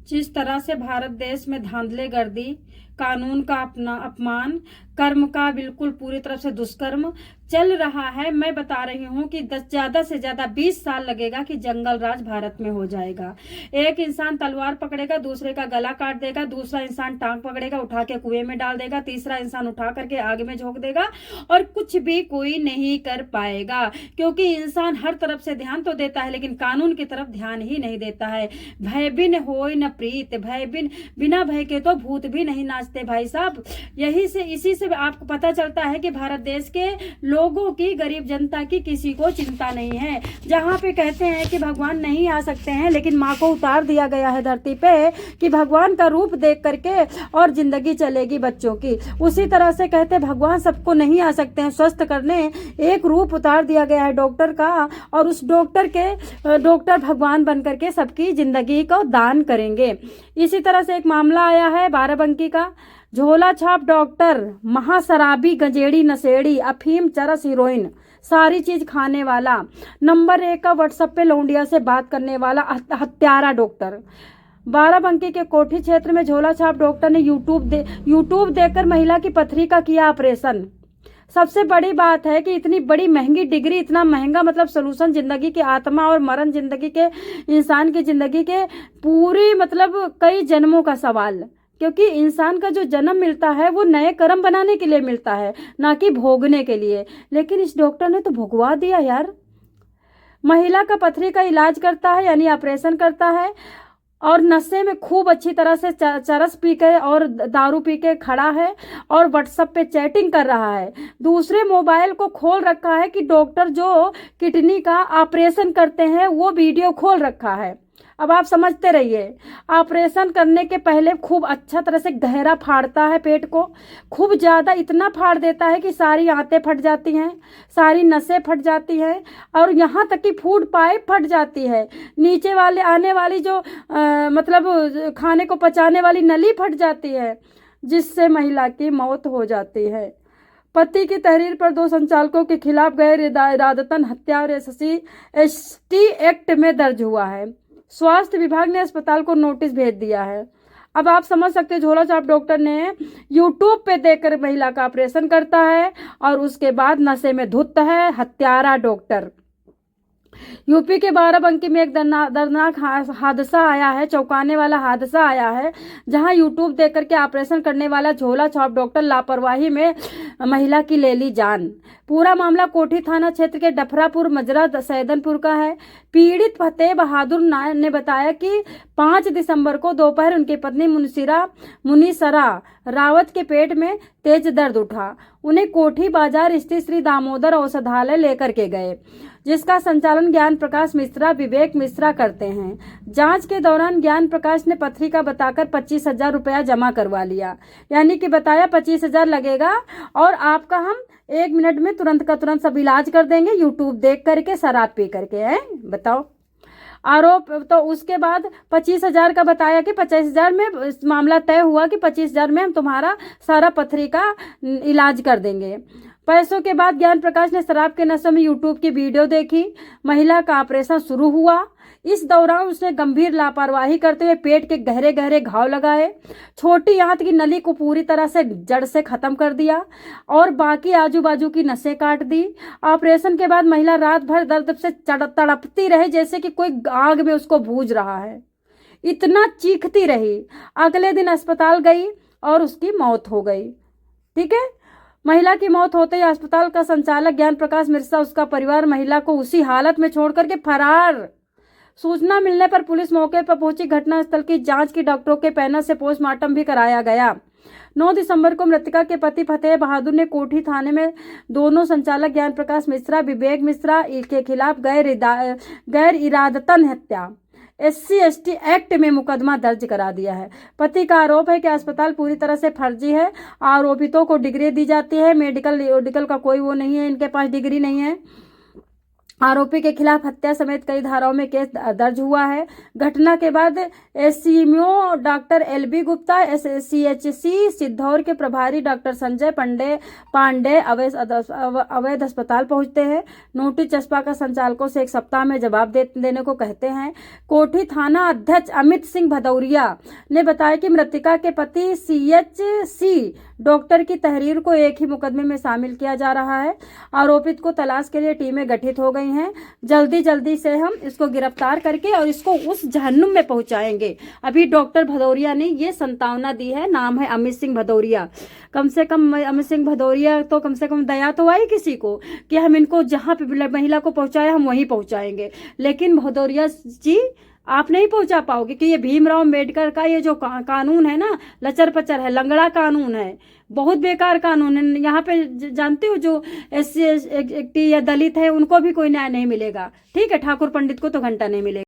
जिस तरह से भारत देश में धांधलेगर्दी, कानून का अपना अपमान, कर्म का बिल्कुल पूरी तरफ से दुष्कर्म चल रहा है, मैं बता रही हूँ कि ज्यादा से ज्यादा 20 साल लगेगा कि जंगल राज भारत में हो जाएगा। एक इंसान तलवार पकड़ेगा, दूसरे का गला काट देगा, दूसरा इंसान टांग पकड़ेगा, उठा के कुएं में डाल देगा, तीसरा इंसान उठा करके आग में झोंक देगा और कुछ भी कोई नहीं कर पाएगा, क्योंकि इंसान हर तरफ से ध्यान तो देता है लेकिन कानून की तरफ ध्यान ही नहीं देता है। भय बिन होय न प्रीत, भय बिन बिना भय के तो भूत भी नहीं नाचते भाई साहब। इसी से आपको पता चलता है कि भारत देश के लोगों की, गरीब जनता की किसी को चिंता नहीं है। जहाँ पे कहते हैं कि भगवान नहीं आ सकते हैं, लेकिन माँ को उतार दिया गया है धरती पे कि भगवान का रूप देख करके और जिंदगी चलेगी बच्चों की। उसी तरह से कहते भगवान सबको नहीं आ सकते हैं स्वस्थ करने, एक रूप उतार दिया गया है डॉक्टर का, और उस डॉक्टर भगवान बन करके सबकी जिंदगी को दान करेंगे। इसी तरह से एक मामला आया है बाराबंकी का। झोला छाप डॉक्टर, महाशराबी, गंजेड़ी, नशेड़ी, अफीम, चरस, हीरोइन, सारी चीज खाने वाला, नंबर 1 का व्हाट्सएप पे लौंडिया से बात करने वाला हत्यारा डॉक्टर। बाराबंकी के कोठी क्षेत्र में झोला छाप डॉक्टर ने यूट्यूब देखकर महिला की पथरी का किया ऑपरेशन। सबसे बड़ी बात है कि इतनी बड़ी महंगी डिग्री, इतना महंगा मतलब सोल्यूशन, जिंदगी की आत्मा और मरण, जिंदगी के इंसान की जिंदगी के पूरी मतलब कई जन्मों का सवाल, क्योंकि इंसान का जो जन्म मिलता है वो नए कर्म बनाने के लिए मिलता है, ना कि भोगने के लिए। लेकिन इस डॉक्टर ने तो भुगवा दिया यार। महिला का पथरी का इलाज करता है यानी ऑपरेशन करता है, और नशे में खूब अच्छी तरह से चरस पी के और दारू पी के खड़ा है और व्हाट्सएप पे चैटिंग कर रहा है। दूसरे मोबाइल को खोल रखा है कि डॉक्टर जो किडनी का ऑपरेशन करते हैं वो वीडियो खोल रखा है। अब आप समझते रहिए, ऑपरेशन करने के पहले खूब अच्छा तरह से गहरा फाड़ता है पेट को, खूब ज़्यादा इतना फाड़ देता है कि सारी आंतें फट जाती हैं, सारी नसें फट जाती हैं, और यहाँ तक कि फूड पाइप फट जाती है, नीचे वाले आने वाली जो मतलब खाने को पचाने वाली नली फट जाती है, जिससे महिला की मौत हो जाती है। पति की तहरीर पर 2 संचालकों के खिलाफ गैर इरादतन हत्या और SC/ST एक्ट में दर्ज हुआ है। स्वास्थ्य विभाग ने अस्पताल को नोटिस भेज दिया है। अब आप समझ सकते हैं, झोला छाप डॉक्टर ने यूट्यूब पे देखकर महिला का ऑपरेशन करता है और उसके बाद नशे में धुत है, हत्यारा डॉक्टर। यूपी के बाराबंकी में एक दर्दनाक हादसा आया है, चौंकाने वाला हादसा आया है, जहां यूट्यूब देख करके ऑपरेशन करने वाला झोला छाप डॉक्टर लापरवाही में महिला की ले ली जान। पूरा मामला कोठी थाना क्षेत्र के डफरापुर मजरा सैदनपुर का है। पीड़ित फतेह बहादुर ने बताया कि 5 दिसंबर को दोपहर उनकी पत्नी मुनीसरा रावत के पेट में तेज दर्द उठा। उन्हें कोठी बाजार स्थित श्री दामोदर औषधालय लेकर के गए, जिसका संचालन ज्ञान प्रकाश मिश्रा, विवेक मिश्रा करते हैं। जांच के दौरान ज्ञान प्रकाश ने पथरी का बताकर 25,000 रुपया जमा करवा लिया, यानी कि बताया 25,000 लगेगा और आपका हम 1 मिनट में तुरंत का तुरंत सब इलाज कर देंगे, यूट्यूब देख करके, शराब पी करके। है बताओ आरोप। तो उसके बाद 25,000 का बताया कि 25,000 में मामला तय हुआ कि 25,000 में हम तुम्हारा सारा पथरी का इलाज कर देंगे। पैसों के बाद ज्ञान प्रकाश ने शराब के नशे में यूट्यूब की वीडियो देखी। महिला का ऑपरेशन शुरू हुआ। इस दौरान उसने गंभीर लापरवाही करते हुए पेट के गहरे गहरे घाव लगाए, छोटी आंत की नली को पूरी तरह से जड़ से खत्म कर दिया और बाकी आजू बाजू की नसें काट दी। ऑपरेशन के बाद महिला रात भर दर्द से तड़पती रही, जैसे कि कोई आग में उसको भूज रहा है, इतना चीखती रही। अगले दिन अस्पताल गई और उसकी मौत हो गई। ठीक है, महिला की मौत होते ही अस्पताल का संचालक ज्ञान प्रकाश मिश्रा, उसका परिवार महिला को उसी हालत में छोड़ करके फरार। सूचना मिलने पर पुलिस मौके पर पहुंची। घटनास्थल की जांच की डॉक्टरों के पैनल से पोस्टमार्टम भी कराया गया। 9 दिसंबर को मृतका के पति फतेह बहादुर ने कोठी थाने में दोनों संचालक ज्ञान प्रकाश मिश्रा, विवेक मिश्रा के खिलाफ गैर इरादतन हत्या SC/ST एक्ट में मुकदमा दर्ज करा दिया है। पति का आरोप है कि अस्पताल पूरी तरह से फर्जी है। आरोपितों को डिग्री दी जाती है, मेडिकल का कोई वो नहीं है, इनके पास डिग्री नहीं है। आरोपी के खिलाफ हत्या समेत कई धाराओं में केस दर्ज हुआ है। घटना के बाद SCMO doctor LB Gupta, CHC Siddhaur के प्रभारी डॉक्टर संजय पांडे अवैध अस्पताल पहुंचते हैं। नोटिस चस्पा का संचालकों से 1 सप्ताह में जवाब देने को कहते हैं। कोठी थाना अध्यक्ष अमित सिंह भदौरिया ने बताया कि मृतका के पति सीएचसी डॉक्टर की तहरीर को एक ही मुकदमे में शामिल किया जा रहा है। आरोपित को तलाश के लिए टीमें गठित हो गई हैं। जल्दी से हम इसको गिरफ्तार करके और इसको उस जहन्नुम में पहुंचाएंगे। अभी डॉक्टर भदौरिया ने ये संतावना दी है, नाम है अमित सिंह भदौरिया। कम से कम अमित सिंह भदौरिया तो कम से कम दया तो आई किसी को कि हम इनको जहां पे महिला को पहुंचाया हम वहीं पहुंचाएंगे। लेकिन भदौरिया जी आप नहीं पहुंचा पाओगे कि ये भीमराव अम्बेडकर का ये जो कानून है ना, लचर पचर है, लंगड़ा कानून है, बहुत बेकार कानून है। यहाँ पे जानते हो जो SC या दलित है उनको भी कोई न्याय नहीं मिलेगा। ठीक है, ठाकुर पंडित को तो घंटा नहीं मिलेगा।